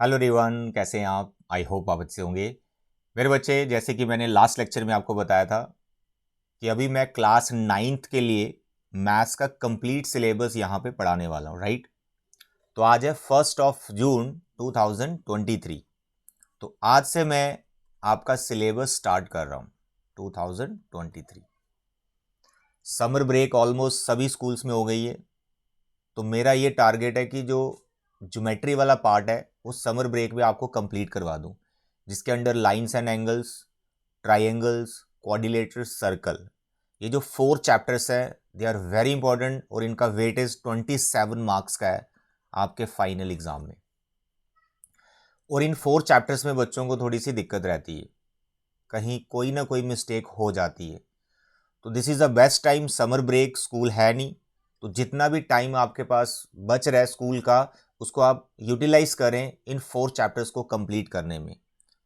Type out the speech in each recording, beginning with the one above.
Hello everyone, कैसे हैं आप? आई होप आप अच्छे होंगे। मेरे बच्चे, जैसे कि मैंने लास्ट लेक्चर में आपको बताया था कि अभी मैं क्लास 9th के लिए मैथ्स का कंप्लीट सिलेबस यहाँ पे पढ़ाने वाला हूँ, राइट। तो आज है 1 जून 2023। तो आज से मैं आपका सिलेबस स्टार्ट कर रहा हूँ 2023। समर ब्रेक ऑलमोस्ट सभी स्कूल्स में हो गई है, तो मेरा ये टारगेट है कि जो ज्योमेट्री वाला पार्ट है उस समर ब्रेक में आपको कंप्लीट करवा दूं, जिसके under lines and angles, triangles, quadrilaterals, circle, ये जो 4 चैप्टर्स हैं दे आर वेरी इंपॉर्टेंट और इनका वेटेज 27 मार्क्स का है आपके फाइनल एग्जाम में। और इन 4 चैप्टर्स में बच्चों को थोड़ी सी दिक्कत रहती है, कहीं कोई ना कोई मिस्टेक हो जाती है। तो this is the best time, summer break, school है नहीं, तो जितना भी टाइम आपके पास बच रहा है स्कूल का उसको आप यूटिलाइज करें इन 4 चैप्टर्स को कंप्लीट करने में।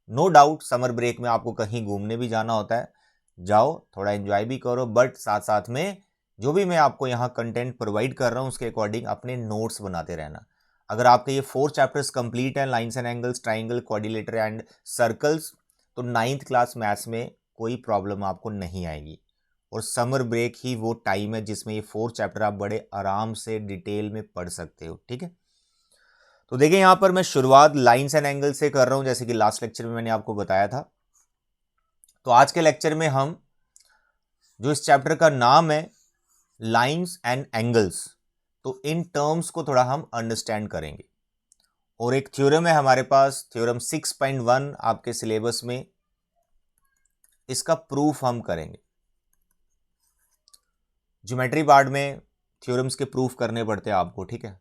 नो डाउट समर ब्रेक में आपको कहीं घूमने भी जाना होता है, जाओ थोड़ा एंजॉय भी करो, बट साथ साथ में जो भी मैं आपको यहाँ कंटेंट प्रोवाइड कर रहा हूँ उसके अकॉर्डिंग अपने नोट्स बनाते रहना। अगर आपके ये 4 चैप्टर्स कंप्लीट हैं, lines and angles, triangle, quadrilateral and circles, तो 9th क्लास मैथ्स में कोई प्रॉब्लम आपको नहीं आएगी। और समर ब्रेक ही वो टाइम है जिसमें ये 4 चैप्टर आप बड़े आराम से डिटेल में पढ़ सकते हो, ठीक है। तो देखिए यहाँ पर मैं शुरुआत लाइंस एंड एंगल से कर रहा हूँ, जैसे कि लास्ट लेक्चर में मैंने आपको बताया था। तो आज के लेक्चर में हम जो इस चैप्टर का नाम है लाइंस एंड एंगल्स, तो इन टर्म्स को थोड़ा हम अंडरस्टैंड करेंगे। और एक थ्योरम है हमारे पास, थ्योरम 6.1 आपके सिलेबस में, इसका प्रूफ हम करेंगे। ज्योमेट्री पार्ट में थ्योरम्स के प्रूफ करने पड़ते हैं आपको, ठीक है।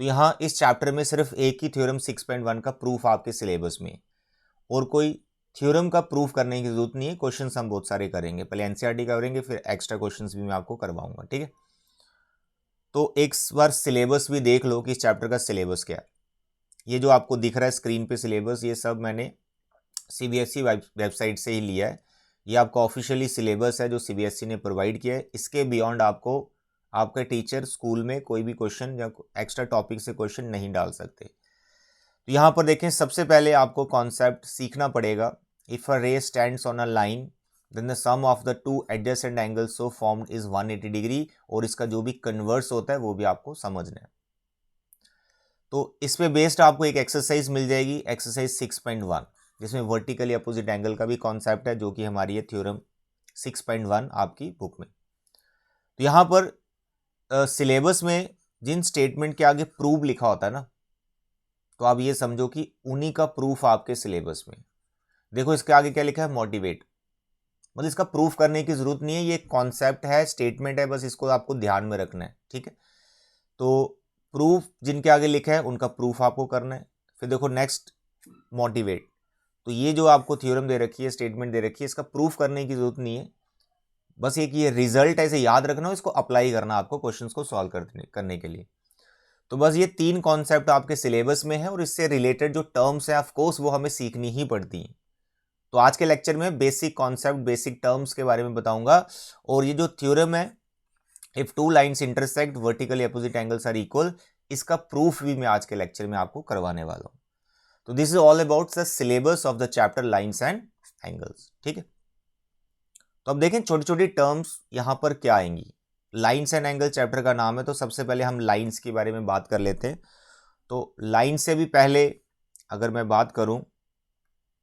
तो यहाँ इस चैप्टर में सिर्फ एक ही थ्योरम 6.1 का प्रूफ आपके सिलेबस में, और कोई थ्योरम का प्रूफ करने की जरूरत नहीं है। क्वेश्चंस हम बहुत सारे करेंगे, पहले एनसीईआरटी करेंगे, फिर एक्स्ट्रा क्वेश्चंस भी मैं आपको करवाऊंगा, ठीक है। तो एक बार सिलेबस भी देख लो कि इस चैप्टर का सिलेबस क्या है। ये जो आपको दिख रहा है स्क्रीन पे सिलेबस, ये सब मैंने सीबीएसई वेबसाइट से ही लिया है। ये आपका ऑफिशियली सिलेबस है जो सीबीएसई ने प्रोवाइड किया है। इसके बियॉन्ड आपको आपके टीचर स्कूल में कोई भी क्वेश्चन या एक्स्ट्रा टॉपिक से क्वेश्चन नहीं डाल सकते। तो यहाँ पर देखें, सबसे पहले आपको कॉन्सेप्ट सीखना पड़ेगा। If a ray stands on a line then the sum of the two adjacent angles so formed is 180 degree, और इसका जो भी कन्वर्स होता है वो भी आपको समझना है। तो इस पे बेस्ड आपको एक एक्सरसाइज मिल जाएगी, एक्सरसाइज 6.1, जिसमें वर्टिकली अपोजिट एंगल का भी कॉन्सेप्ट है, जो कि हमारी है थ्योरम 6.1 आपकी बुक में। तो यहाँ पर सिलेबस में जिन स्टेटमेंट के आगे प्रूव लिखा होता है ना, तो आप ये समझो कि उन्हीं का प्रूफ आपके सिलेबस में। देखो इसके आगे क्या लिखा है, मोटिवेट, मतलब इसका प्रूफ करने की जरूरत नहीं है, ये कॉन्सेप्ट है, स्टेटमेंट है, बस इसको आपको ध्यान में रखना है, ठीक है। तो प्रूफ जिनके आगे लिखा है उनका प्रूफ आपको करना है। फिर देखो नेक्स्ट, मोटिवेट, तो ये जो आपको थ्योरम दे रखी है, स्टेटमेंट दे रखी है, इसका प्रूफ करने की जरूरत नहीं है, बस एक ये रिजल्ट ऐसे याद रखना, इसको अप्लाई करना आपको क्वेश्चंस को सॉल्व करने के लिए। तो बस ये 3 कॉन्सेप्ट आपके सिलेबस में है, और इससे रिलेटेड जो टर्म्स है ऑफ कोर्स वो हमें सीखनी ही पड़ती हैं। तो आज के लेक्चर में बेसिक कॉन्सेप्ट, बेसिक टर्म्स के बारे में बताऊंगा। और ये जो थ्योरम है, if two lines intersect vertically opposite angles are equal, इसका प्रूफ भी मैं आज के लेक्चर में आपको करवाने वाला हूं। तो this is all about the syllabus of the chapter lines and angles, ठीक है। तो अब देखें छोटी छोटी टर्म्स यहां पर क्या आएंगी। लाइंस एंड एंगल चैप्टर का नाम है, तो सबसे पहले हम लाइंस के बारे में बात कर लेते हैं। तो लाइन से भी पहले अगर मैं बात करूं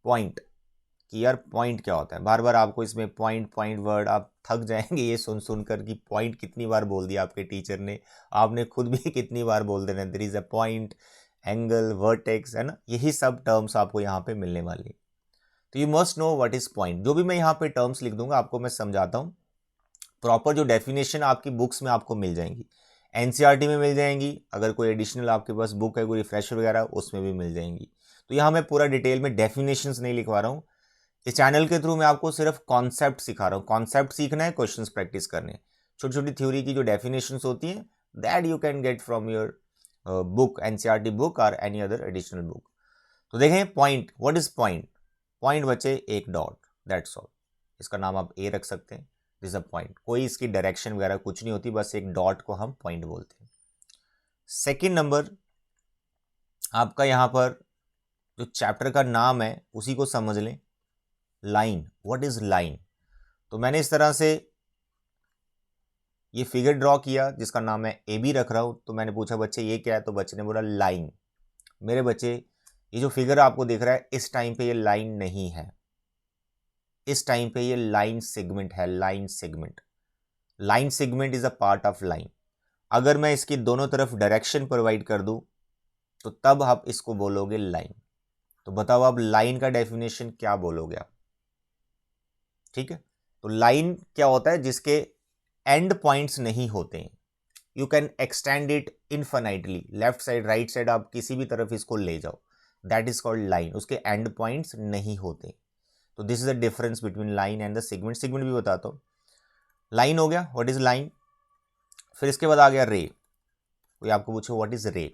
पॉइंट, कि यार पॉइंट क्या होता है, बार बार आपको इसमें पॉइंट पॉइंट वर्ड आप थक जाएंगे ये सुन सुनकर कि पॉइंट कितनी बार बोल दिया आपके टीचर ने, आपने खुद भी कितनी बार बोल देना, there is a point, angle, vertex, है ना, यही सब टर्म्स आपको यहाँ पे मिलने वाली है। तो you must know what is point. जो भी मैं यहाँ पे टर्म्स लिख दूंगा आपको मैं समझाता हूँ, प्रॉपर जो डेफिनेशन आपकी बुक्स में आपको मिल जाएंगी, एनसीईआरटी में मिल जाएंगी, अगर कोई एडिशनल आपके पास बुक है कोई रिफ्रेशर वगैरह उसमें भी मिल जाएंगी। तो यहाँ मैं पूरा डिटेल में डेफिनेशंस नहीं लिखवा रहा हूँ, इस चैनल के थ्रू मैं आपको सिर्फ कॉन्सेप्ट सिखा रहा हूँ। कॉन्सेप्ट सीखना है, क्वेश्चंस प्रैक्टिस करने, छोटी छोटी थ्योरी की जो डेफिनेशंस होती हैं that you can get from your book, NCERT book और एनी अदर एडिशनल बुक। तो देखें point, what is point. Point बच्चे एक डॉट, दैट्स ऑल। इसका नाम आप ए रख सकते हैं, दिस अ पॉइंट। कोई इसकी डायरेक्शन वगैरह कुछ नहीं होती, बस एक डॉट को हम पॉइंट बोलते हैं। सेकेंड नंबर आपका यहाँ पर जो चैप्टर का नाम है उसी को समझ लें, लाइन। What is line? तो मैंने इस तरह से ये फिगर ड्रॉ किया जिसका नाम मैं ए बी रख रहा हूँ। तो मैंने पूछा बच्चे ये क्या है, तो बच्चे ने बोला लाइन। मेरे बच्चे, ये जो फिगर आपको दिख रहा है इस टाइम पे ये लाइन नहीं है, इस टाइम पे ये लाइन सेगमेंट है। Line segment, line segment is a part of line. अगर मैं इसकी दोनों तरफ डायरेक्शन प्रोवाइड कर दूं तो तब आप इसको बोलोगे लाइन। तो बताओ आप लाइन का डेफिनेशन क्या बोलोगे आप? ठीक है, तो लाइन क्या होता है? जिसके एंड पॉइंट्स नहीं होते हैं। You can extend it infinitely, left side right side आप किसी भी तरफ इसको ले जाओ, दैट इज कॉल्ड लाइन। उसके एंड पॉइंट्स नहीं होते। तो this is the difference between line and the segment. Segment भी बताता हूं। लाइन हो गया, व्हाट इज लाइन। फिर इसके बाद आ गया रे। कोई आपको पूछो व्हाट इज रे,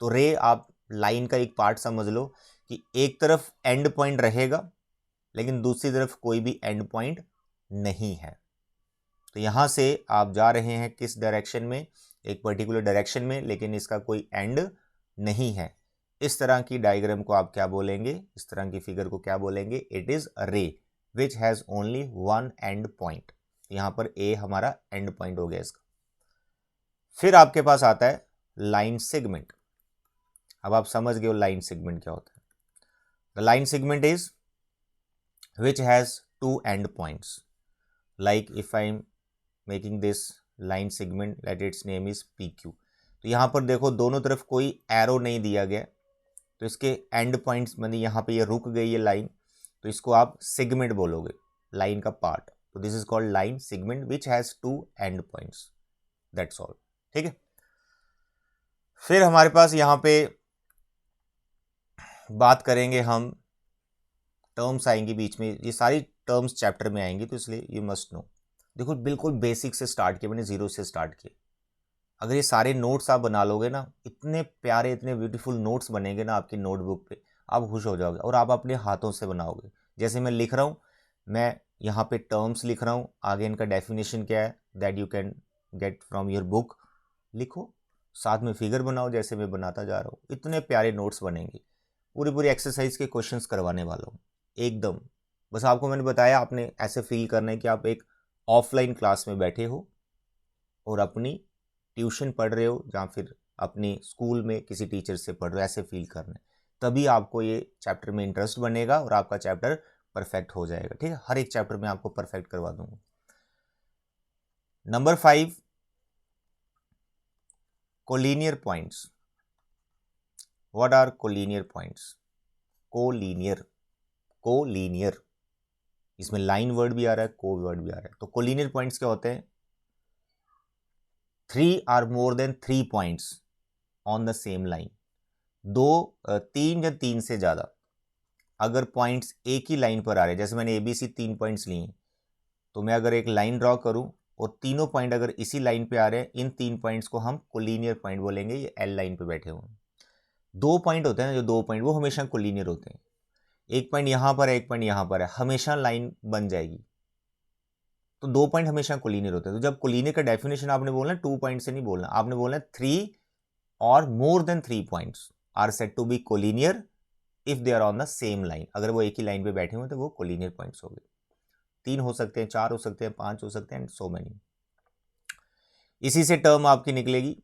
तो रे आप लाइन का एक पार्ट समझ लो कि एक तरफ एंड पॉइंट रहेगा लेकिन दूसरी तरफ कोई भी एंड पॉइंट नहीं है। तो यहां से आप जा रहे हैं किस डायरेक्शन में? एक पर्टिकुलर डायरेक्शन में, लेकिन इसका कोई एंड नहीं है। इस तरह की डायग्राम को आप क्या बोलेंगे? इस तरह की फिगर को क्या बोलेंगे? इट इज रे which has only one and point. यहां पर ए हमारा एंड पॉइंट हो गया इसका। फिर आपके पास आता है लाइन सेगमेंट। अब आप समझ गए हो लाइन सेगमेंट क्या होता है। The line segment is which has two end points. Like if I'm making this line segment, let its name is PQ. तो यहाँ पर देखो दोनों तरफ कोई एरो नहीं दिया गया, तो इसके एंड पॉइंट्स मतलब यहाँ पे ये रुक गई है लाइन, तो इसको आप सेगमेंट बोलोगे, लाइन का पार्ट। तो this is called line segment which has two end points, that's all. ठीक है, फिर हमारे पास यहाँ पे बात करेंगे हम, टर्म्स आएंगी बीच में, ये सारी टर्म्स चैप्टर में आएंगी तो इसलिए यू मस्ट नो। देखो बिल्कुल बेसिक से स्टार्ट किया मैंने, जीरो से स्टार्ट किया। अगर ये सारे नोट्स आप बना लोगे ना, इतने प्यारे इतने ब्यूटीफुल नोट्स बनेंगे ना आपकी नोटबुक पे, आप खुश हो जाओगे। और आप अपने हाथों से बनाओगे। जैसे मैं लिख रहा हूँ, मैं यहाँ पे टर्म्स लिख रहा हूँ, आगे इनका डेफिनेशन क्या है that you can get from your book, लिखो, साथ में फिगर बनाओ जैसे मैं बनाता जा रहा हूँ। इतने प्यारे नोट्स बनेंगे। पूरी पूरी एक्सरसाइज के क्वेश्चंस करवाने वाला हूँ एकदम। बस आपको मैंने बताया, आपने ऐसे फील करना है कि आप एक ऑफलाइन क्लास में बैठे हो और अपनी ट्यूशन पढ़ रहे हो, या फिर अपनी स्कूल में किसी टीचर से पढ़ रहे हो, ऐसे फील करना है। तभी आपको ये चैप्टर में इंटरेस्ट बनेगा और आपका चैप्टर परफेक्ट हो जाएगा। ठीक है, हर एक चैप्टर में आपको परफेक्ट करवा दूंगा। Number 5, collinear points. What are collinear points? Collinear, collinear, इसमें लाइन वर्ड भी आ रहा है, को वर्ड भी आ रहा है। तो कोलिनियर पॉइंट्स क्या होते हैं? 3 or more than 3 points on the same line. 3 या 3 से ज़्यादा अगर पॉइंट्स एक ही लाइन पर आ रहे हैं, जैसे मैंने ABC 3 पॉइंट्स लिए, तो मैं अगर एक लाइन ड्रॉ करूं और तीनों पॉइंट अगर इसी लाइन पे आ रहे हैं, इन 3 पॉइंट्स को हम कोलिनियर पॉइंट बोलेंगे। ये L लाइन पे बैठे हुए हैं। 2 पॉइंट होते हैं ना, जो 2 पॉइंट वो हमेशा कोलिनियर होते हैं। एक पॉइंट यहाँ पर है, एक पॉइंट यहाँ पर है, हमेशा लाइन बन जाएगी। तो 2 पॉइंट हमेशा कोलिनियर होते हैं। तो जब कोलिनियर का डेफिनेशन आपने बोलना, 2 पॉइंट से नहीं बोलना, आपने बोलना 3 और more than 3 points are said to be collinear if they are on the same line. अगर वो एक ही लाइन पे बैठे हुए तो वो कोलिनियर पॉइंट्स हो गए। 3 हो सकते हैं, 4 हो सकते हैं, 5 हो सकते हैं, एंड सो मेनी। इसी से टर्म आपकी निकलेगी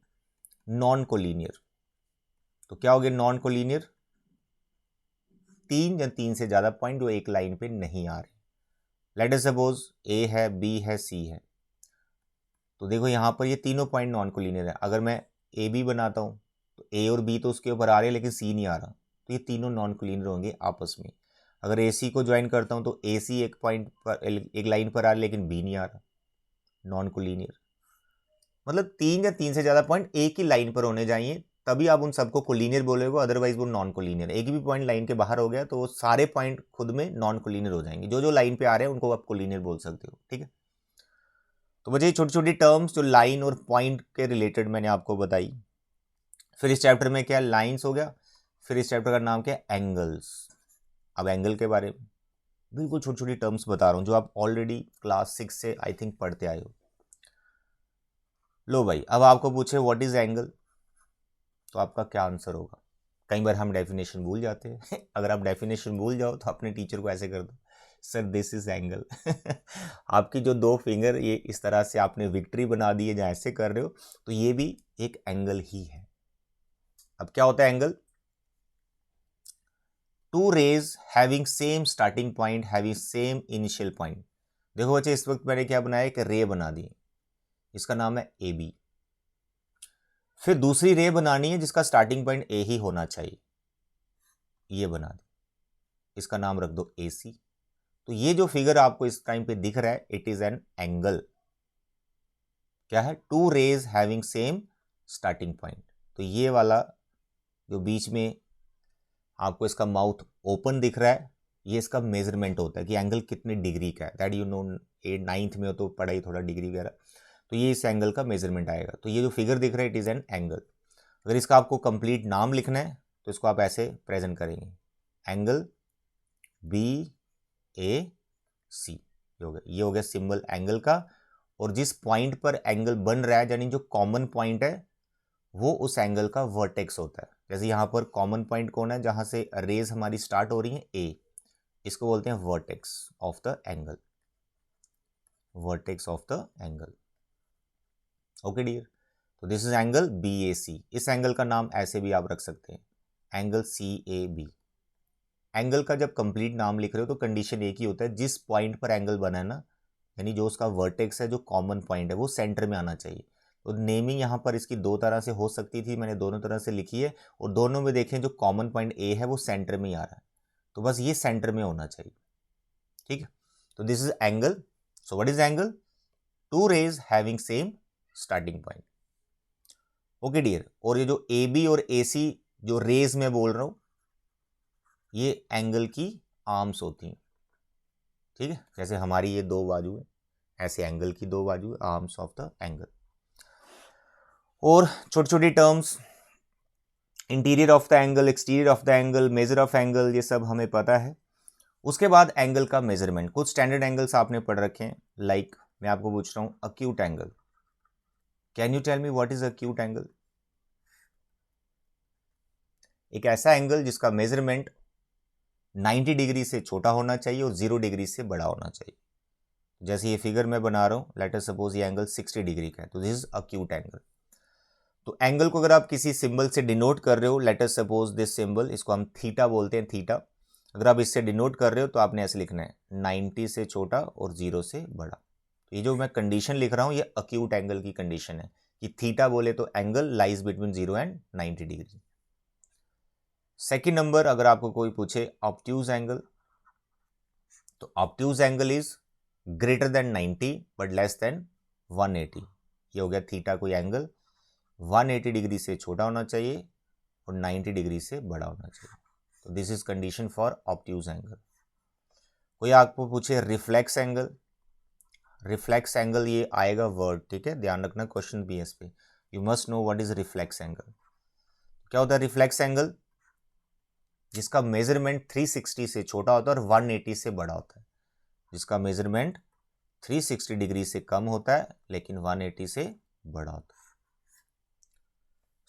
नॉन कोलिनियर। तो क्या हो गया नॉन कोलिनियर? 3 या 3 से ज्यादा पॉइंट जो एक लाइन पे नहीं आ रहे। लेट अस सपोज A है, B है, C है। तो देखो यहां पर ये तीनों पॉइंट नॉन कोलिनियर है। अगर मैं AB बनाता हूं तो A और B तो उसके ऊपर आ रहे हैं लेकिन C नहीं आ रहा, तो ये तीनों नॉन कोलिनियर होंगे आपस में। अगर AC को ज्वाइन करता हूं तो AC एक पॉइंट पर एक लाइन पर आ रहा है लेकिन B नहीं आ रहा, नॉन कोलिनियर। मतलब 3 या 3 से ज्यादा पॉइंट एक ही लाइन पर होने चाहिए, तभी आप उन सबको कोलिनियर बोलोगे, अदरवाइज वो नॉन कोलिनियर। एक भी पॉइंट लाइन के बाहर हो गया तो वो सारे पॉइंट खुद में नॉन कोलिनियर हो जाएंगे। जो जो लाइन पे आ रहे हैं उनको आप कोलिनियर बोल सकते हो। ठीक है, तो बच्चे छोटी छोटी टर्म्स जो लाइन और पॉइंट के रिलेटेड मैंने आपको बताई। फिर इस चैप्टर में क्या, लाइंस हो गया। फिर इस चैप्टर का नाम क्या है, एंगल्स। अब एंगल के बारे में बिल्कुल छोटी छोटी टर्म्स बता रहा हूं जो आप ऑलरेडी क्लास 6 से आई थिंक पढ़ते आए हो। लो भाई, अब आपको पूछे व्हाट इज एंगल, तो आपका क्या आंसर होगा? कई बार हम डेफिनेशन भूल जाते हैं अगर आप डेफिनेशन भूल जाओ तो अपने टीचर को ऐसे कर दो, सर दिस इज एंगल आपकी जो दो फिंगर ये इस तरह से आपने विक्ट्री बना दी है, जहाँ ऐसे कर रहे हो तो ये भी एक एंगल ही है। अब क्या होता है angle? Two rays having same starting point having same initial point. देखो बच्चे इस वक्त मैंने क्या बनाया, एक रे बना दी, इसका नाम है ए बी। फिर दूसरी रे बनानी है जिसका स्टार्टिंग पॉइंट ए ही होना चाहिए, ये बना दी, इसका नाम रख दो ए सी। तो ये जो फिगर आपको इस टाइम पे दिख रहा है इट इज एन एंगल। क्या है? Two rays having same starting point. तो ये वाला जो बीच में आपको इसका माउथ ओपन दिख रहा है, ये इसका मेजरमेंट होता है कि एंगल कितने डिग्री का है। दैट यू नो, 9th में हो तो पढ़ाई थोड़ा डिग्री वगैरह, तो ये इस एंगल का मेजरमेंट आएगा। तो ये जो फिगर दिख रहा है इट इज़ एन एंगल। अगर इसका आपको कंप्लीट नाम लिखना है तो इसको आप ऐसे प्रेजेंट करेंगे, एंगल बी ए सी। ये हो गया सिंबल एंगल का। और जिस पॉइंट पर एंगल बन रहा है, यानी जो कॉमन पॉइंट है, वो उस एंगल का वर्टेक्स होता है। जैसे यहाँ पर कॉमन पॉइंट कौन है, जहां से रेज हमारी स्टार्ट हो रही है, ए, इसको बोलते हैं vertex of the angle, vertex of the angle. Okay dear, तो this is angle B A C. इस एंगल का नाम ऐसे भी आप रख सकते हैं, angle C A B. Angle का जब कंप्लीट नाम लिख रहे हो तो कंडीशन एक ही होता है, जिस पॉइंट पर एंगल बना है ना, यानी जो उसका वर्टेक्स है, जो कॉमन पॉइंट है, वो सेंटर में आना चाहिए। तो नेमिंग यहाँ पर इसकी दो तरह से हो सकती थी, मैंने दोनों तरह से लिखी है, और दोनों में देखें जो कॉमन पॉइंट ए है वो सेंटर में ही आ रहा है, तो बस ये सेंटर में होना चाहिए। ठीक है, तो this is angle. So what is angle? Two rays having same starting point. Okay dear, और ये जो ए बी और ए सी जो रेज में बोल रहा हूं, ये एंगल की आर्म्स होती हैं। ठीक है, जैसे हमारी ये दो बाजू है, ऐसे एंगल की दो बाजू है, आर्म्स ऑफ द एंगल। और छोटी छोटी terms, interior of the angle, exterior of the angle, measure of angle, ये सब हमें पता है। उसके बाद एंगल का मेजरमेंट, कुछ स्टैंडर्ड एंगल्स आपने पढ़ रखे हैं, लाइक मैं आपको पूछ रहा हूं acute angle. Can you tell me what is acute angle? एक ऐसा एंगल जिसका मेजरमेंट 90 डिग्री से छोटा होना चाहिए और 0 डिग्री से बड़ा होना चाहिए। जैसे ये फिगर मैं बना रहा हूं, लेट अस सपोज ये एंगल 60 डिग्री का है, तो दिस इज अक्यूट एंगल। तो एंगल को अगर आप किसी सिंबल से डिनोट कर रहे हो, let us suppose this symbol, इसको हम थीटा बोलते हैं, थीटा, अगर आप इससे डिनोट कर रहे हो तो आपने ऐसे लिखना है 90 से छोटा और 0 से बड़ा। तो ये जो मैं कंडीशन लिख रहा हूं ये अक्यूट एंगल की कंडीशन है कि थीटा बोले तो angle lies between 0 and 90 degree. Second number, अगर आपको कोई पूछे ऑब्ट्यूज एंगल, तो obtuse angle is greater than 90 but less than 180। ये हो गया थीटा, कोई एंगल 180 डिग्री से छोटा होना चाहिए और 90 डिग्री से बड़ा होना चाहिए। तो this is condition for obtuse angle. कोई आपको पूछे रिफ्लेक्स एंगल, रिफ्लेक्स एंगल ये आएगा वर्ड, ठीक है, ध्यान रखना क्वेश्चन बीएस पे, you must know what is reflex angle. क्या होता है रिफ्लेक्स एंगल? जिसका मेजरमेंट 360 से छोटा होता है और 180 से बड़ा होता है। जिसका मेजरमेंट 360 डिग्री से कम होता है लेकिन 180 से बड़ा होता है।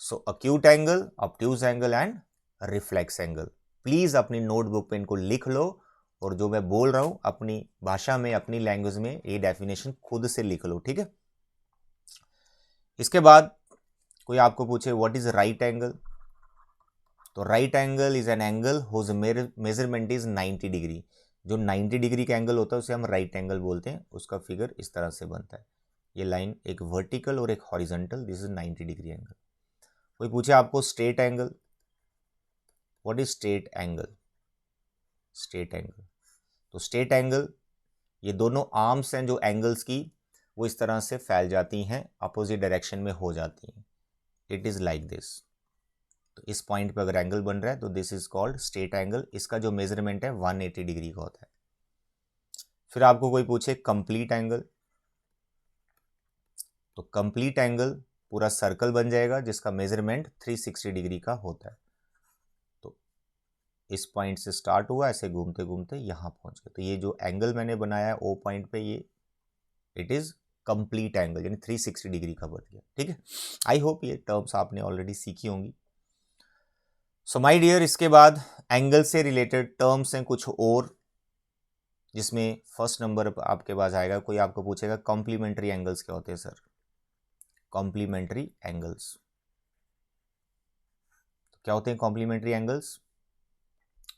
So acute angle, obtuse angle and reflex angle. Please अपनी नोटबुक पे इनको लिख लो, और जो मैं बोल रहा हूं अपनी भाषा में, अपनी लैंग्वेज में, ये डेफिनेशन खुद से लिख लो, ठीक है। इसके बाद कोई आपको पूछे व्हाट इज राइट एंगल, तो right angle is an angle whose measurement is 90 degree. जो 90 डिग्री का एंगल होता है उसे हम राइट एंगल बोलते हैं। उसका फिगर इस तरह से बनता है, ये लाइन एक वर्टिकल और एक horizontal, this is 90 degree angle. कोई पूछे आपको straight angle, what is straight angle? Straight angle, तो स्ट्रेट एंगल, ये दोनों आर्म्स हैं जो एंगल्स की, वो इस तरह से फैल जाती हैं, अपोजिट डायरेक्शन में हो जाती हैं, इट इज लाइक दिस। तो इस पॉइंट पे अगर एंगल बन रहा है तो this is called straight angle. इसका जो मेजरमेंट है 180 डिग्री का होता है। फिर आपको कोई पूछे कंप्लीट एंगल, तो कंप्लीट एंगल पूरा सर्कल बन जाएगा जिसका मेजरमेंट 360 डिग्री का होता है। तो इस पॉइंट से स्टार्ट हुआ, ऐसे घूमते घूमते यहां पहुंच गए, तो ये जो एंगल मैंने बनाया है ओ पॉइंट पे, ये इट इज कंप्लीट एंगल, यानी 360 डिग्री का बन गया। ठीक है, आई होप ये टर्म्स आपने ऑलरेडी सीखी होंगी। सो माय डियर, इसके बाद एंगल से रिलेटेड टर्म्स हैं कुछ और, जिसमें फर्स्ट नंबर आपके पास आएगा। कोई आपको पूछेगा कॉम्प्लीमेंट्री एंगल्स क्या होते हैं सर? कॉम्प्लीमेंट्री एंगल्स क्या होते हैं? कॉम्प्लीमेंट्री एंगल्स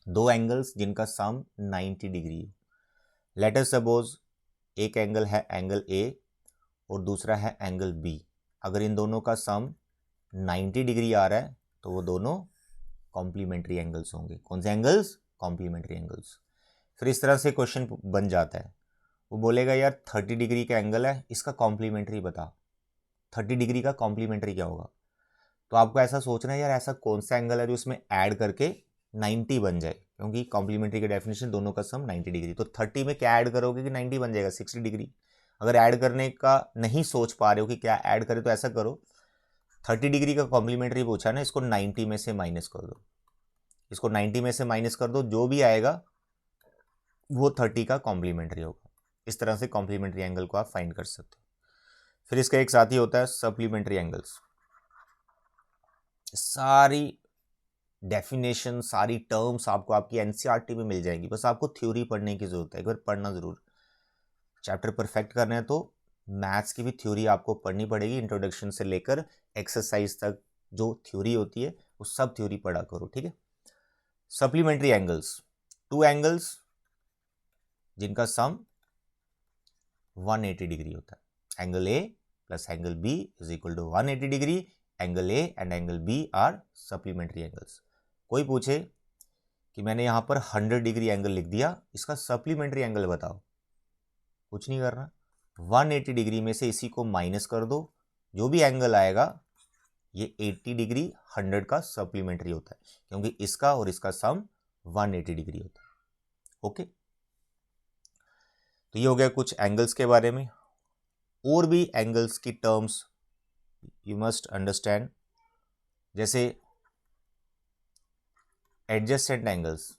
दो एंगल्स जिनका सम 90 डिग्री है। लेट अस सपोज एक एंगल है एंगल ए और दूसरा है एंगल बी। अगर इन दोनों का सम 90 डिग्री आ रहा है तो वो दोनों कॉम्प्लीमेंट्री एंगल्स होंगे। कौन से एंगल्स? Complementary angles. फिर इस तरह से क्वेश्चन बन जाता है, वो बोलेगा यार 30 डिग्री का एंगल है, इसका कॉम्प्लीमेंट्री बता। 30 डिग्री का कॉम्प्लीमेंट्री क्या होगा? तो आपको ऐसा सोचना है यार ऐसा कौन सा एंगल है जो इसमें ऐड करके 90 बन जाए, क्योंकि कॉम्प्लीमेंट्री की डेफिनेशन दोनों का सम 90 डिग्री। तो 30 में क्या ऐड करोगे कि 90 बन जाएगा? 60 डिग्री। अगर ऐड करने का नहीं सोच पा रहे हो कि क्या ऐड करें, तो ऐसा करो, 30 डिग्री का कॉम्प्लीमेंट्री पूछा ना, इसको 90 में से माइनस कर दो। इसको 90 में से माइनस कर दो, जो भी आएगा वो 30 का कॉम्प्लीमेंट्री होगा। इस तरह से कॉम्प्लीमेंट्री एंगल को आप फाइंड कर सकते हो। फिर इसका एक साथी होता है सप्लीमेंट्री एंगल्स। सारी डेफिनेशन, सारी टर्म्स आपको आपकी एनसीईआरटी में मिल जाएंगी, बस आपको थ्योरी पढ़ने की जरूरत है। एक बार पढ़ना जरूर, चैप्टर परफेक्ट करना है तो मैथ्स की भी थ्योरी आपको पढ़नी पड़ेगी, इंट्रोडक्शन से लेकर एक्सरसाइज तक जो थ्योरी होती है वो सब थ्योरी पढ़ा करो, ठीक है। सप्लीमेंट्री एंगल्स, टू एंगल्स जिनका सम 180 डिग्री होता है। Angle A plus angle B is equal to 180 degree. Angle A and angle B are supplementary angles. कोई पूछे कि मैंने यहां पर 100 डिग्री एंगल लिख दिया, इसका सप्लीमेंट्री एंगल बताओ, कुछ नहीं करना, 180 डिग्री में से इसी को माइनस कर दो, जो भी एंगल आएगा ये 80 डिग्री 100 का सप्लीमेंट्री होता है, क्योंकि इसका और इसका सम 180 डिग्री होता है। ओके, तो ये हो गया कुछ एंगल्स के बारे में। और भी एंगल्स की टर्म्स यू मस्ट अंडरस्टैंड, जैसे एडजेसेंट एंगल्स।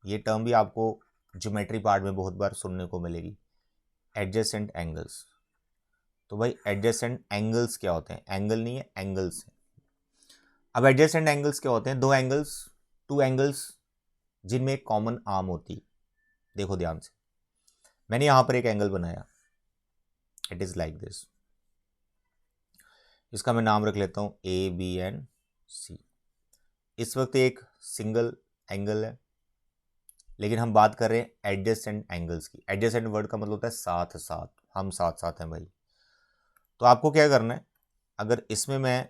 ये टर्म भी आपको ज्योमेट्री पार्ट में बहुत बार सुनने को मिलेगी, एडजेसेंट एंगल्स। तो भाई एडजेसेंट एंगल्स क्या होते हैं? एंगल नहीं है, एंगल्स है। अब एडजेसेंट एंगल्स क्या होते हैं? दो एंगल्स, टू एंगल्स जिनमें एक कॉमन आर्म होती है। देखो ध्यान से, मैंने यहां पर एक एंगल बनाया, इट इज लाइक दिस। इसका मैं नाम रख लेता हूं ए बी एंड सी। इस वक्त एक सिंगल एंगल है, लेकिन हम बात कर रहे हैं एडजेसेंट एंगल्स की। एडजेसेंट वर्ड का मतलब होता है साथ साथ, हम साथ साथ हैं भाई। तो आपको क्या करना है, अगर इसमें मैं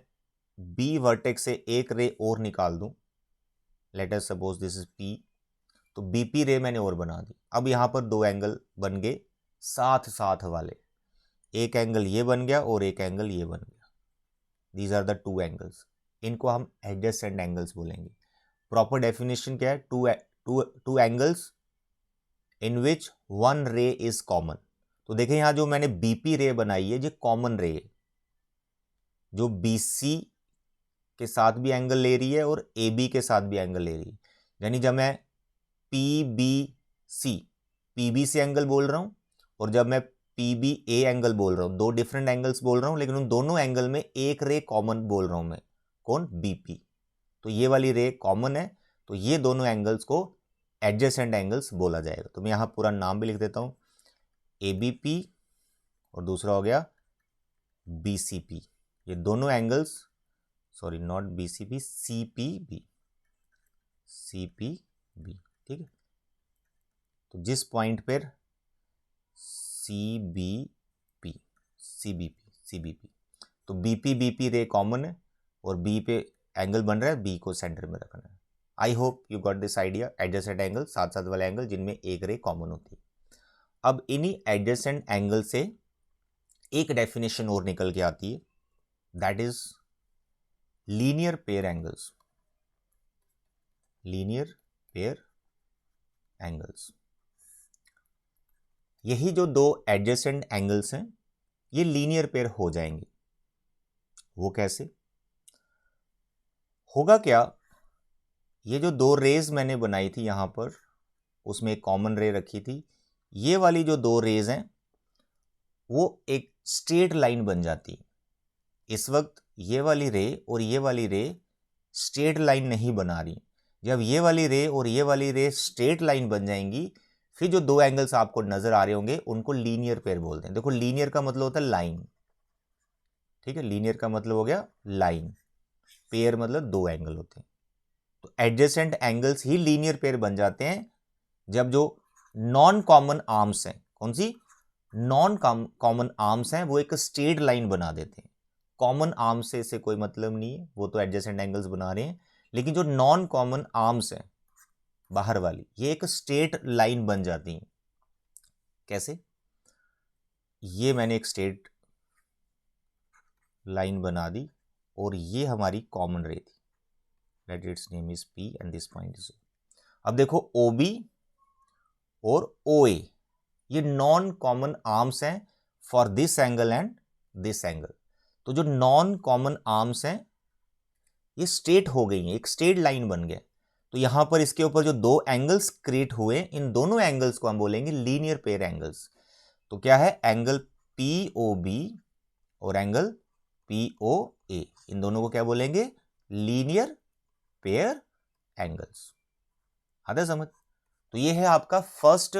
बी वर्टेक्स से एक रे और निकाल दूं, let us suppose this is P, तो बीपी रे मैंने और बना दी। अब यहां पर दो एंगल बन गए साथ साथ वाले, एक एंगल ये बन गया और एक एंगल ये बन गया। These are the two angles, इनको हम एडजेसेंट एंगल्स बोलेंगे। प्रॉपर डेफिनेशन क्या है? Two angles in which one ray is common. तो देखें यहां जो मैंने बीपी रे बनाई है, ये कॉमन रे है, जो बीसी के साथ भी एंगल ले रही है और ए बी के साथ भी एंगल ले रही है। यानी जब मैं पीबी सी एंगल बोल रहा हूं और जब मैं पीबी ए एंगल बोल रहा हूं, दो डिफरेंट एंगल्स बोल रहा हूं, लेकिन उन दोनों एंगल में एक रे कॉमन बोल रहा हूं मैं, कौन? बीपी। तो ये वाली रे कॉमन है, तो ये दोनों एंगल्स को एडजेसेंट एंगल्स बोला जाएगा। तो मैं यहां पूरा नाम भी लिख देता हूं, एबीपी और दूसरा हो गया बीसीपी। ये दोनों angles, sorry not BCP, CPB, CPB, ठीक है। तो जिस पॉइंट पर सीबीपी, सीबीपी, सीबीपी, तो बीपी बीपी रे कॉमन है और बी पे एंगल बन रहा है, बी को सेंटर में रखना है। I hope you got this idea. Adjacent angle, साथ साथ वाले एंगल जिनमें एक रे कॉमन होती है। अब इन्हीं एडजेसेंट एंगल से एक डेफिनेशन और निकल के आती है, that is linear pair angles. Linear pair angles, यही जो दो एडजेसेंट एंगल्स हैं ये लीनियर पेयर हो जाएंगे। वो कैसे होगा? क्या, ये जो दो रेज मैंने बनाई थी यहां पर, उसमें एक कॉमन रे रखी थी, ये वाली जो दो रेज हैं वो एक स्ट्रेट लाइन बन जाती है। इस वक्त ये वाली रे और ये वाली रे स्ट्रेट लाइन नहीं बना रही। जब ये वाली रे और ये वाली रे स्ट्रेट लाइन बन जाएंगी, फिर जो दो एंगल्स आपको नजर आ रहे होंगे उनको लीनियर पेयर बोलते हैं। देखो लीनियर का मतलब होता है लाइन, ठीक है, लीनियर का मतलब हो गया लाइन, पेयर मतलब दो एंगल होते हैं। तो एडजेसेंट एंगल्स ही लीनियर पेयर बन जाते हैं जब जो नॉन कॉमन आर्म्स हैं, कौन सी नॉन कॉमन आर्म्स हैं, वो एक स्ट्रेट लाइन बना देते हैं। कॉमन आर्म से इसे कोई मतलब नहीं है, वो तो एडजेसेंट एंगल्स बना रहे हैं, लेकिन जो नॉन कॉमन आर्म्स हैं बाहर वाली, ये एक स्ट्रेट लाइन बन जाती हैं। कैसे? ये मैंने एक स्ट्रेट लाइन बना दी और ये हमारी कॉमन रे थी, let its name is P and this point is O। अब देखो OB और OA ये नॉन कॉमन आर्म्स हैं for this angle and this angle. तो जो नॉन कॉमन आर्म्स हैं ये स्ट्रेट हो गई हैं, एक स्ट्रेट लाइन बन गए। तो यहां पर इसके ऊपर जो दो एंगल्स क्रिएट हुए, इन दोनों एंगल्स को हम बोलेंगे लीनियर पेयर एंगल्स। तो क्या है? एंगल POB और एंगल POA, इन दोनों को क्या बोलेंगे? Linear pair angles. आता है समझ? तो ये है आपका फर्स्ट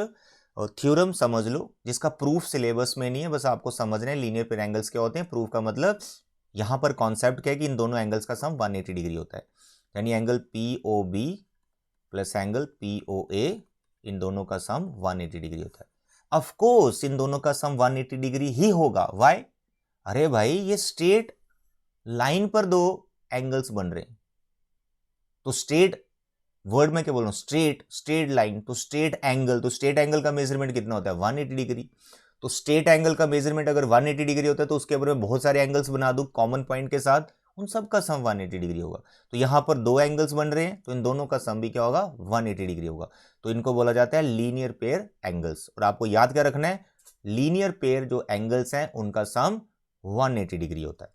थ्योरम, समझ लो, जिसका प्रूफ सिलेबस में नहीं है, बस आपको समझना है लीनियर पेयर एंगल्स क्या होते हैं। प्रूफ का मतलब यहां पर कॉन्सेप्ट क्या है कि इन दोनों एंगल्स का सम 180 डिग्री होता है, यानी angle POB plus angle POA, इन दोनों का सम 180 डिग्री होता है। ऑफ कोर्स इन दोनों का सम 180 डिग्री ही होगा। व्हाई? अरे भाई ये स्ट्रेट लाइन पर दो एंगल्स बन रहे हैं, तो स्ट्रेट वर्ड में क्या बोल रहा हूं? स्ट्रेट लाइन, तो स्ट्रेट एंगल, तो स्ट्रेट एंगल का मेजरमेंट कितना होता है? 180 डिग्री। तो स्ट्रेट एंगल का मेजरमेंट अगर 180 डिग्री होता है तो उसके ऊपर में बहुत सारे एंगल्स बना दूं कॉमन पॉइंट के साथ, उन सब का सम 180 डिग्री होगा। तो यहां पर दो एंगल्स बन रहे हैं तो इन दोनों का सम भी क्या होगा? 180 डिग्री होगा। तो इनको बोला जाता है लीनियर पेयर एंगल्स। और आपको याद क्या रखना है? लीनियर पेयर जो एंगल्स हैं उनका सम 180 डिग्री होता है।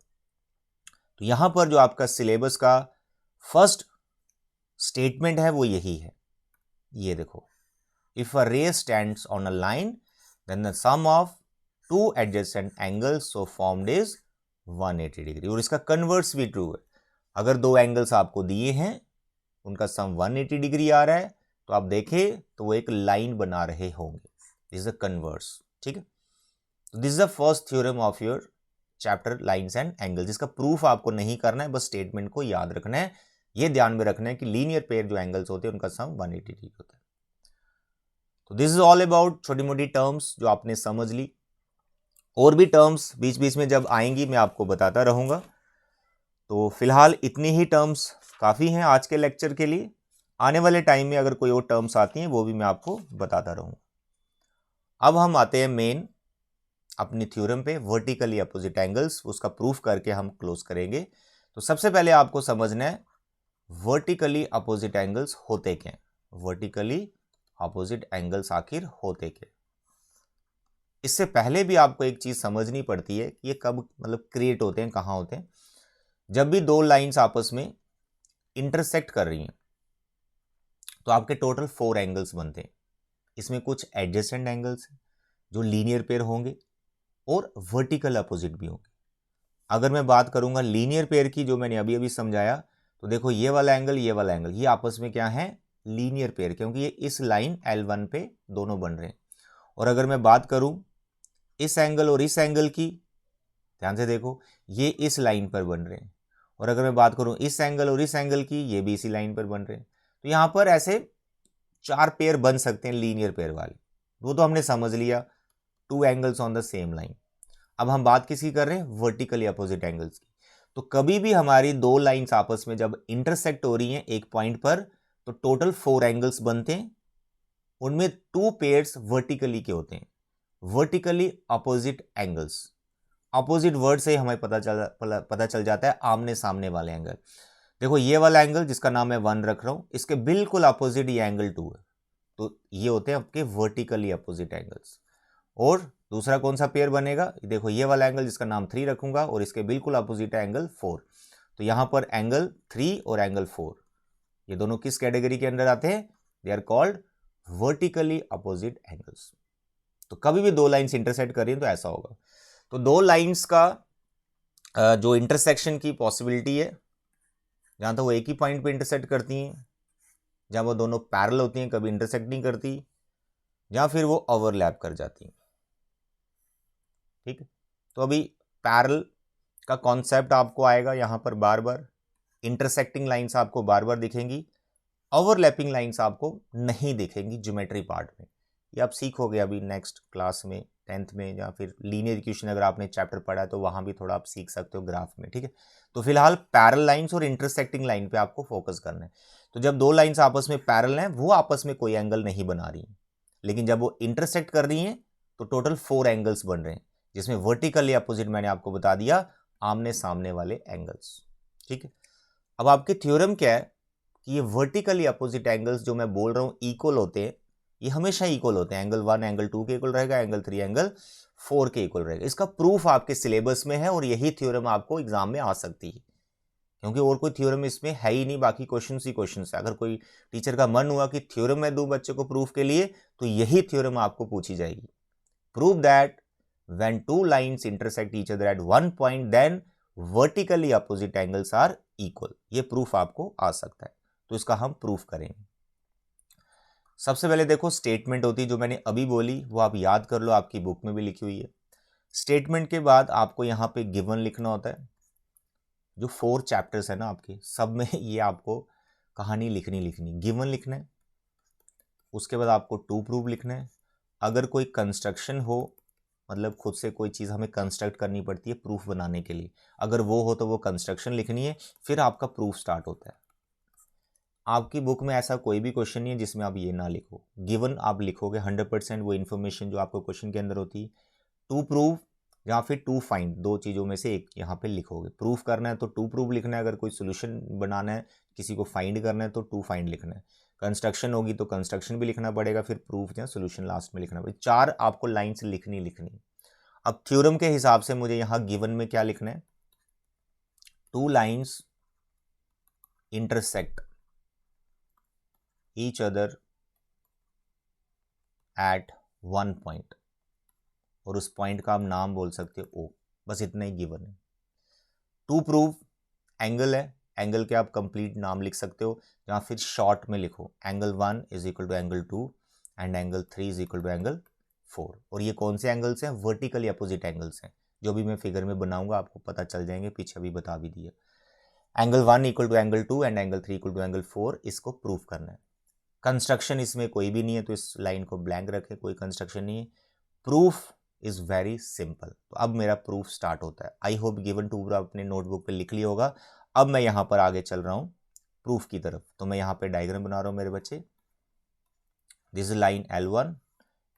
तो यहां पर जो आपका सिलेबस का फर्स्ट स्टेटमेंट है वो यही है, ये देखो, if a ray stands on a line then the sum of two adjacent angles so formed is 180 degree. और इसका कन्वर्स भी ट्रू है, अगर दो एंगल्स आपको दिए हैं उनका सम 180 डिग्री आ रहा है तो आप देखें तो वो एक लाइन बना रहे होंगे, दिस इज द कन्वर्स। ठीक है, तो this is the first theorem of your chapter lines and angles. इसका प्रूफ आपको नहीं करना है, बस स्टेटमेंट को याद रखना है। ये ध्यान में रखना है कि लीनियर पेयर जो एंगल्स होते हैं उनका सम 180 डिग्री होता है। तो दिस इज ऑल अबाउट छोटी मोटी टर्म्स जो आपने समझ ली। और भी टर्म्स बीच बीच में जब आएंगी मैं आपको बताता रहूंगा। तो फिलहाल इतनी ही टर्म्स काफ़ी हैं आज के लेक्चर के लिए। आने वाले टाइम में अगर कोई और टर्म्स आती हैं वो भी मैं आपको बताता रहूंगा। अब हम आते हैं मेन अपनी थ्योरम पे, वर्टिकली अपोजिट एंगल्स, उसका प्रूफ करके हम क्लोज करेंगे। तो सबसे पहले आपको समझना है वर्टिकली अपोजिट एंगल्स होते क्या? वर्टिकली अपोजिट एंगल्स आखिर होते क्या? इससे पहले भी आपको एक चीज समझनी पड़ती है कि ये कब मतलब क्रिएट होते हैं, कहां होते हैं। जब भी दो लाइंस आपस में इंटरसेक्ट कर रही हैं तो आपके टोटल 4 एंगल्स बनते हैं। इसमें कुछ एडजेसेंट एंगल्स जो लीनियर पेयर होंगे और वर्टिकल अपोजिट भी होंगे। अगर मैं बात करूंगा लीनियर पेयर की, जो मैंने अभी अभी समझाया, तो देखो ये वाला एंगल, ये वाला एंगल, ये आपस में क्या है? लीनियर पेयर, क्योंकि ये इस लाइन L1 पे दोनों बन रहे हैं। और अगर मैं बात करूं इस एंगल और इस एंगल की, ध्यान से देखो, ये इस लाइन पर बन रहे हैं। और अगर मैं बात करूं इस एंगल और इस एंगल की, ये भी इसी लाइन पर बन रहे हैं। तो यहां पर ऐसे 4 पेयर बन सकते हैं लीनियर पेयर वाले, वो तो हमने समझ लिया, 2 angles on the same line. अब हम बात किसकी कर रहे हैं? वर्टिकली अपोजिट एंगल्स की। तो कभी भी हमारी दो लाइंस आपस में जब इंटरसेक्ट हो रही हैं एक पॉइंट पर, तो टोटल 4 एंगल्स बनते हैं। उनमें 2 पेयर्स वर्टिकली के होते हैं, vertically opposite angles. Opposite word से हमें पता चल जाता है आमने सामने वाले एंगल। देखो ये वाला एंगल जिसका नाम मैं 1 रख रहा हूं, इसके बिल्कुल अपोजिट ये एंगल 2 है, तो ये होते हैं आपके वर्टिकली अपोजिट एंगल्स। और दूसरा कौन सा पेयर बनेगा? देखो ये वाला एंगल जिसका नाम 3 रखूंगा और इसके बिल्कुल अपोजिट है एंगल 4। तो यहां पर एंगल 3 और एंगल 4 ये दोनों किस कैटेगरी के अंदर आते हैं? They are called vertically opposite angles. तो कभी भी दो लाइंस इंटरसेक्ट करें तो ऐसा होगा। तो दो लाइंस का जो इंटरसेक्शन की पॉसिबिलिटी है जहाँ तक वो एक ही पॉइंट पे इंटरसेक्ट करती हैं, जहाँ वो दोनों पैरेलल होती हैं, कभी इंटरसेक्ट नहीं करती, या फिर वो ओवरलैप कर जाती हैं। ठीक है, तो अभी पैरेलल का कॉन्सेप्ट आपको आएगा यहाँ पर बार बार, इंटरसेक्टिंग लाइंस आपको बार बार दिखेंगी, ओवरलैपिंग लाइंस आपको नहीं दिखेंगी ज्योमेट्री पार्ट में। ये आप सीखोगे अभी नेक्स्ट क्लास में, 10th में, या फिर लीनियर इक्वेशन अगर आपने चैप्टर पढ़ा है तो वहाँ भी थोड़ा आप सीख सकते हो ग्राफ में। ठीक है, तो फिलहाल पैरेलल लाइंस और इंटरसेक्टिंग लाइन पे आपको फोकस करना है। तो जब दो लाइंस आपस में पैरेलल हैं, वो आपस में कोई एंगल नहीं बना रही, लेकिन जब वो इंटरसेक्ट कर रही हैं तो टोटल 4 एंगल्स बन रहे हैं, जिसमें वर्टिकली अपोजिट मैंने आपको बता दिया, आमने सामने वाले एंगल्स। ठीक है, अब आपके थ्योरम क्या है कि ये वर्टिकली अपोजिट एंगल्स जो मैं बोल रहा हूं इक्वल होते हैं, ये हमेशा इक्वल होते हैं। एंगल 1 एंगल 2 के इक्वल रहेगा, एंगल 3 एंगल 4 के इक्वल रहेगा। इसका प्रूफ आपके सिलेबस में है और यही थ्योरम आपको एग्जाम में आ सकती है, क्योंकि और कोई थ्योरम इसमें है ही नहीं, बाकी क्वेश्चन ही क्वेश्चन है। अगर कोई टीचर का मन हुआ कि थ्योरम मैं दूं बच्चे को प्रूफ के लिए, तो यही थ्योरम आपको पूछी जाएगी। Prove that when two lines intersect each other at one point then vertically opposite angles are equal। ये प्रूफ आपको आ सकता है, तो इसका हम प्रूफ करेंगे। सबसे पहले देखो स्टेटमेंट होती है जो मैंने अभी बोली, वो आप याद कर लो, आपकी बुक में भी लिखी हुई है। स्टेटमेंट के बाद आपको यहाँ पे गिवन लिखना होता है। जो 4 चैप्टर्स है ना आपके, सब में ये आपको कहानी लिखनी, गिवन लिखना है। उसके बाद आपको टू प्रूव लिखना है। अगर कोई कंस्ट्रक्शन हो, मतलब खुद से कोई चीज़ हमें कंस्ट्रक्ट करनी पड़ती है प्रूफ बनाने के लिए, अगर वो हो तो वो कंस्ट्रक्शन लिखनी है, फिर आपका प्रूफ स्टार्ट होता है। आपकी बुक में ऐसा कोई भी क्वेश्चन नहीं है जिसमें आप ये ना लिखो, गिवन आप लिखोगे 100% वो इन्फॉर्मेशन जो आपको क्वेश्चन के अंदर होती है। टू प्रूव या फिर टू फाइंड, दो चीज़ों में से एक यहाँ पे लिखोगे। प्रूफ करना है तो टू प्रूव लिखना है, अगर कोई सोल्यूशन बनाना है, किसी को फाइंड करना है तो टू फाइंड लिखना है। कंस्ट्रक्शन होगी तो कंस्ट्रक्शन भी लिखना पड़ेगा, फिर प्रूफ या सोल्यूशन लास्ट में लिखना पड़ेगा। 4 आपको लाइन्स लिखनी। अब थ्योरम के हिसाब से मुझे यहां गिवन में क्या लिखना है, 2 lines intersect each other at 1 point, और उस पॉइंट का आप नाम बोल सकते हो ओ, बस इतना ही गिवन है। टू प्रूव एंगल है, एंगल के आप कंप्लीट नाम लिख सकते हो, या फिर शॉर्ट में लिखो angle 1 is equal to angle 2 and angle 3 is equal to angle 4। और ये कौन से एंगल्स हैं, वर्टिकली अपोजिट एंगल्स हैं, जो भी मैं फिगर में बनाऊंगा आपको पता चल जाएंगे, पीछे भी बता भी दिया। Angle 1 equal to angle 2 and angle 3 equal to angle 4, इसको प्रूफ करना है। कंस्ट्रक्शन इसमें कोई भी नहीं है, तो इस लाइन को ब्लैंक रखें, कोई कंस्ट्रक्शन नहीं है। Proof is very simple. तो अब मेरा प्रूफ स्टार्ट होता है। आई होप गिवन टू अपने नोटबुक पे लिख लिया होगा। अब मैं यहाँ पर आगे चल रहा हूँ प्रूफ की तरफ। तो मैं यहाँ पे डायग्राम बना रहा हूँ मेरे बच्चे। This is line L1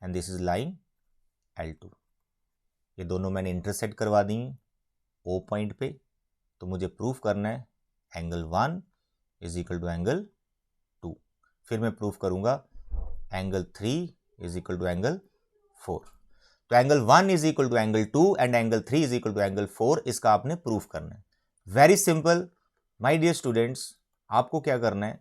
and this is line L2। ये दोनों मैंने इंटरसेक्ट करवा दी O पॉइंट पे। तो मुझे प्रूफ करना है angle 1 is equal to angle 2। फिर मैं प्रूफ करूंगा angle 3 is equal to angle 4। तो angle 1 is equal to angle 2 and angle 3 is equal to angle 4, इसका आपने प्रूफ करना है। Very simple my dear students. आपको क्या करना है,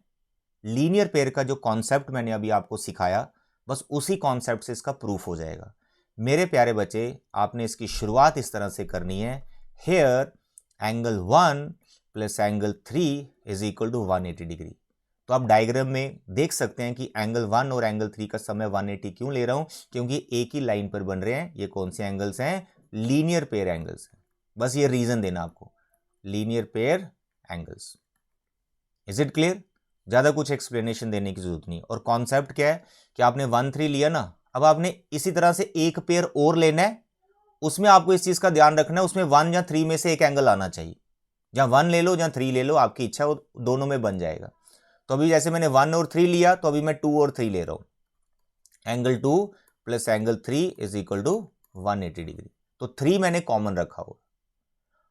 लीनियर पेयर का जो कॉन्सेप्ट मैंने अभी आपको सिखाया, बस उसी कॉन्सेप्ट से इसका प्रूफ हो जाएगा। मेरे प्यारे बच्चे, आपने इसकी शुरुआत इस तरह से करनी है, here angle 1 plus angle 3 is equal to 180 degree. तो आप डायग्राम में देख सकते हैं कि एंगल 1 और एंगल 3 का समय 180 क्यों ले रहा हूं, क्योंकि एक ही लाइन पर बन रहे हैं। ये कौन से एंगल्स हैं, लीनियर पेयर एंगल्स हैं। बस ये रीजन देना आपको, linear pair angles. Is it clear? ज्यादा कुछ एक्सप्लेनेशन देने की जरूरत नहीं। और कॉन्सेप्ट क्या है कि आपने 1 3 लिया ना, अब आपने इसी तरह से एक पेयर और लेना है। उसमें आपको इस चीज का ध्यान रखना है, उसमें 1 या 3 में से एक एंगल आना चाहिए। जहां 1 ले लो जहां 3 ले लो, आपकी इच्छा हो, दोनों में बन जाएगा। तो अभी जैसे मैंने 1 और 3 लिया, तो अभी मैं 2 और 3 ले रहा हूं। Angle 2 plus angle 3 is equal to 180 degree. तो 3 मैंने कॉमन रखा हो।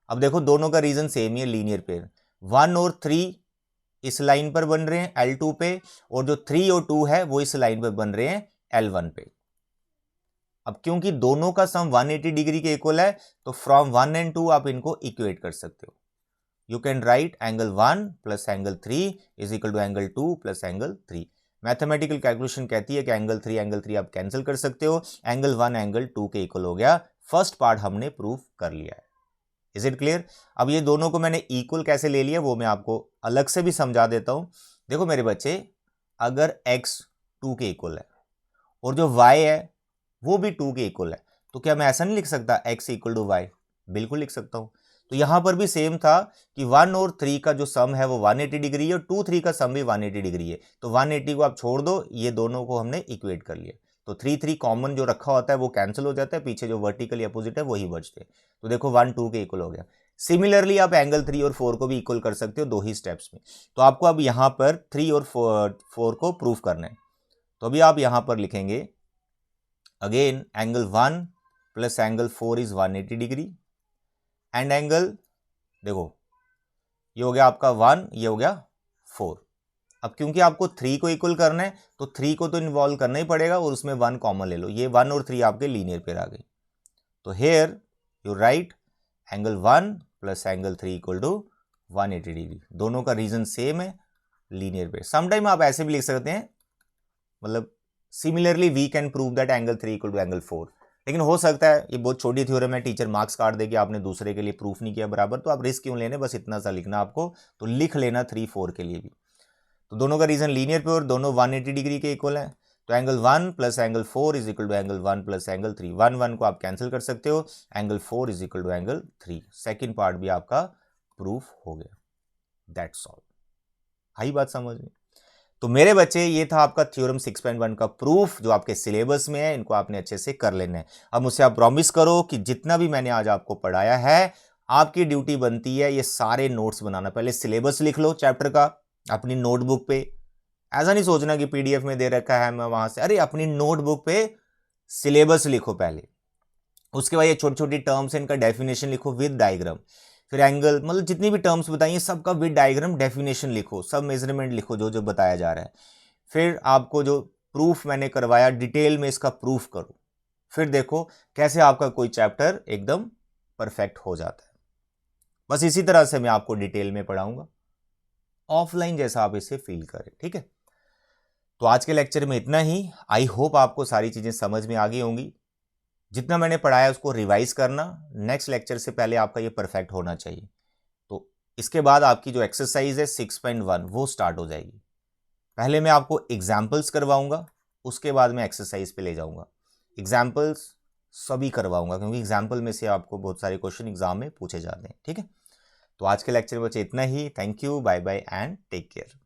अब देखो दोनों का रीजन सेम ही है, लीनियर पेयर। 1 और 3 इस लाइन पर बन रहे हैं L2 पे, और जो 3 और 2 है वो इस लाइन पर बन रहे हैं L1 पे। अब क्योंकि दोनों का सम 180 डिग्री के इक्वल है, तो फ्रॉम 1 एंड 2 आप इनको इक्वेट कर सकते हो। You can write angle 1 plus angle 3 is equal to angle 2 plus angle 3। Mathematical calculation कहती है कि एंगल 3 आप कैंसिल कर सकते हो, एंगल 1 एंगल 2 के इक्वल हो गया। फर्स्ट पार्ट हमने प्रूफ कर लिया है। Is it clear? अब ये दोनों को मैंने इक्वल कैसे ले लिया वो मैं आपको अलग से भी समझा देता हूं। देखो मेरे बच्चे, अगर x 2 के इक्वल है और जो y है वो भी 2 के इक्वल है, तो क्या मैं ऐसा नहीं लिख सकता x इक्वल टू y? बिल्कुल लिख सकता हूं। तो यहां पर भी सेम था कि 1 और 3 का जो सम है वो 180 डिग्री है और 2 3 का सम भी 180 डिग्री है। तो 180 को आप छोड़ दो, ये दोनों को हमने इक्वेट कर लिया। तो 3 3 कॉमन जो रखा होता है वो कैंसिल हो जाता है, पीछे जो वर्टिकली अपोजिट है वही बचते। तो देखो 1 2 के इक्वल हो गया। सिमिलरली आप एंगल 3 और 4 को भी इक्वल कर सकते हो 2 ही स्टेप्स में। तो आपको अब यहां पर 3 और 4 को प्रूफ करना है। तो अभी आप यहां पर लिखेंगे again angle 1 plus angle 4 is 180 degree and angle, देखो ये हो गया आपका 1, ये हो गया 4। अब क्योंकि आपको 3 को इक्वल करना है तो 3 को तो इन्वॉल्व करना ही पड़ेगा और उसमें 1 कॉमन ले लो। ये 1 और 3 आपके लीनियर पेयर आ गई। तो here you right angle 1 plus angle 3 equal to 180 degree. दोनों का रीजन सेम है, लीनियर पेयर। समटाइम आप ऐसे भी लिख सकते हैं, मतलब similarly we can prove that angle 3 equal to angle 4। लेकिन हो सकता है ये बहुत छोटी थ्योरम है, टीचर मार्क्स काट दे कि आपने दूसरे के लिए प्रूफ नहीं किया बराबर, तो आप रिस्क क्यों लेने, बस इतना सा लिखना आपको, तो लिख लेना 3 4 के लिए भी। तो दोनों का रीजन लीनियर पे और दोनों 180 डिग्री के इक्वल है। तो angle 1 plus angle 4 is equal to angle 1 plus angle 3। 1 1 को आप कैंसिल कर सकते हो, angle 4 is equal to angle 3। Second part भी आपका प्रूफ हो गया। That's all. आई बात समझ में? तो मेरे बच्चे ये था आपका थ्योरम 6.1 का प्रूफ जो आपके सिलेबस में है, इनको आपने अच्छे से कर लेना है। अब मुझसे आप प्रॉमिस करो कि जितना भी मैंने आज आपको पढ़ाया है, आपकी ड्यूटी बनती है ये सारे नोट्स बनाना। पहले सिलेबस लिख लो चैप्टर का अपनी नोटबुक पे। ऐसा नहीं सोचना कि पीडीएफ में दे रखा है मैं वहां से, अरे अपनी नोटबुक पे सिलेबस लिखो पहले। उसके बाद ये छोटी छोटी टर्म्स है, इनका डेफिनेशन लिखो विद डायग्राम। फिर एंगल, मतलब जितनी भी टर्म्स बताइए सबका विद डायग्राम डेफिनेशन लिखो, सब मेजरमेंट लिखो जो जो बताया जा रहा है। फिर आपको जो प्रूफ मैंने करवाया डिटेल में इसका प्रूफ करो। फिर देखो कैसे आपका कोई चैप्टर एकदम परफेक्ट हो जाता है। बस इसी तरह से मैं आपको डिटेल में पढ़ाऊंगा, ऑफलाइन जैसा आप इसे फील करें, ठीक है? तो आज के लेक्चर में इतना ही। आई होप आपको सारी चीजें समझ में आ गई होंगी। जितना मैंने पढ़ाया उसको रिवाइज करना, नेक्स्ट लेक्चर से पहले आपका ये परफेक्ट होना चाहिए। तो इसके बाद आपकी जो एक्सरसाइज है 6.1 वो स्टार्ट हो जाएगी। पहले मैं आपको एग्जाम्पल्स करवाऊंगा, उसके बाद मैं एक्सरसाइज पे ले जाऊंगा। एग्जाम्पल्स सभी करवाऊंगा क्योंकि एग्जाम्पल में से आपको बहुत सारे क्वेश्चन एग्जाम में पूछे जाते हैं, ठीक है? तो आज के लेक्चर में बच्चे इतना ही। Thank you, bye bye and take care.